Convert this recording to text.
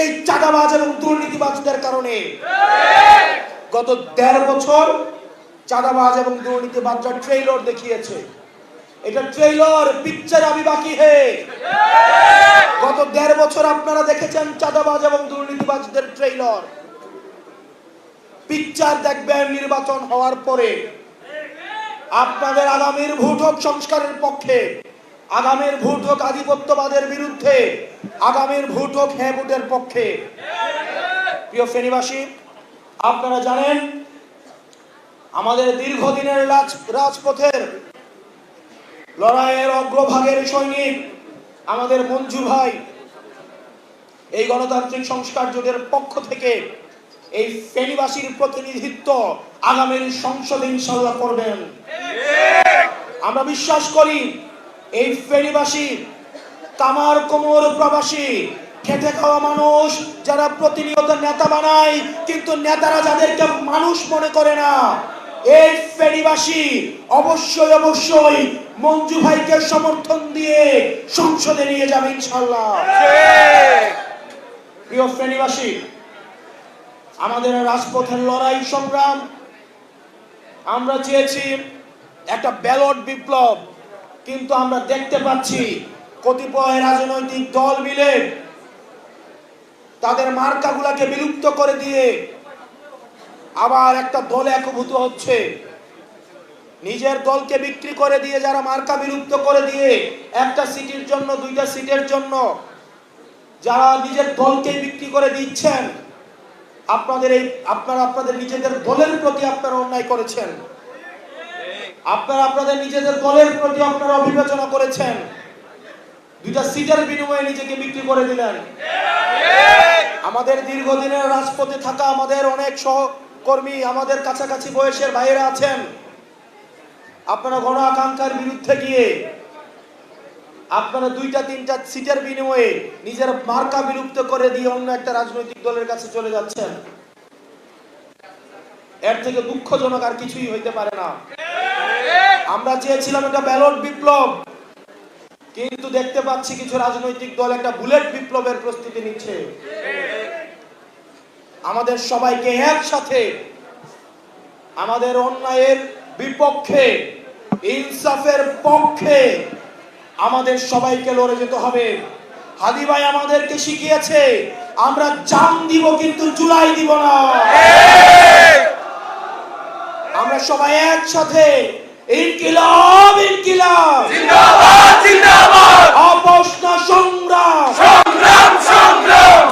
এই চাঁদাবাজ এবং দুর্নীতিবাজদের কারণে। গত ১.৫ বছর চাঁদাবাজ এবং দুর্নীতিবাজরা ট্রেইলর দেখিয়েছে। এটা ট্রেইলর, পিকচার আবি বাকি হে। গত ১.৫ বছর আপনারা দেখেছেন চাঁদাবাজ এবং দুর্নীতিবাজদের ট্রেইলর। পিকচার দেখবেন নির্বাচন হওয়ার পরে। আপনাদের আগামীর ভোট হোক সংস্কারের পক্ষে, আগামীর ভোট হোক আধিপত্যবাদের বিরুদ্ধে, আগামীর ভোট হোক হ্যাঁ ভোটের পক্ষে। প্রিয় ফেনীবাসী, আপনারা জানেন আমাদের দীর্ঘদিনের রাজপথের লড়াইয়ের অগ্রভাগের সৈনিক আমাদের মঞ্জু ভাই এই গণতান্ত্রিক সংস্কার জোটের পক্ষ থেকে এই ফেনীবাসীর প্রতিনিধিত্ব আগামীর সংসদে ইনশাআল্লাহ করবেন। আমরা বিশ্বাস করি এই ফেনীবাসী কামার কোমর প্রবাসী খেটে খাওয়া মানুষ, যারা প্রতিনিয়ত নেতা বানায় কিন্তু নেতারা যাদেরকে মানুষ মনে করে না, এই ফেনীবাসী অবশ্যই অবশ্যই মঞ্জু ভাইকে সমর্থন দিয়ে সংসদে নিয়ে যাবে ইনশাআল্লাহ। প্রিয় ফেনীবাসী, আমাদের রাজপথের লড়াই সংগ্রাম, আমরা চেয়েছি একটা ব্যালট বিপ্লব, কিন্তু আমরা দেখতে পাচ্ছি কতিপয় রাজনৈতিক দল মিলে তাদের মার্কাগুলাকে বিলুপ্ত করে দিয়ে আবার একটা দলে একভূত হচ্ছে। নিজের দলকে বিক্রি করে দিয়ে, যারা মার্কা বিলুপ্ত করে দিয়ে একটা সিটের জন্য, 2টা সিটের জন্য যারা নিজের দলকে বিক্রি করে দিচ্ছেন, আপনারা আপনাদের নিজেদের দলের প্রতি আপনারা অন্যায় করেছেন। আপনারা আপনাদের নিজেদের দলের প্রতি আপনারা অবিবেচনা করেছেন। 2টা সিটের বিনিময়ে নিজেকে বিক্রি করে দিলেন। আমাদের দীর্ঘদিনের রাজপথে থাকা আমাদের অনেক সহকর্মী, আমাদের কাছাকাছি বয়সের ভাইয়েরা আছেন, আপনারা গণ আকাঙ্ক্ষার বিরুদ্ধে গিয়ে আপনারা 2টা 3টা সিটের বিনিময়ে নিজের মার্কা বিলুপ্ত করে দিয়ে অন্য একটা রাজনৈতিক দলের কাছে চলে যাচ্ছেন। এর থেকে দুঃখজনক আর কিছুই হইতে পারে না। আমরা চেয়েছিলাম একটা ব্যালট বিপ্লব, কিন্তু দেখতে পাচ্ছি কিছু রাজনৈতিক দল একটা বুলেট বিপ্লবের প্রস্তুতি নিচ্ছে। আমাদের সবাইকে একসাথে আমাদের অন্যায়ের বিপক্ষে, ইনসাফের পক্ষে আমাদের সবাইকে লড়ে যেতে হবে। হাদি ভাই আমাদেরকে শিখিয়েছে আমরা জান দিব কিন্তু জুলাই দিব না। আমরা সবাই একসাথে ইনকিলাব ইনকিলাব জিন্দাবাদ জিন্দাবাদ, আপোষ না সংগ্রাম সংগ্রাম সংগ্রাম,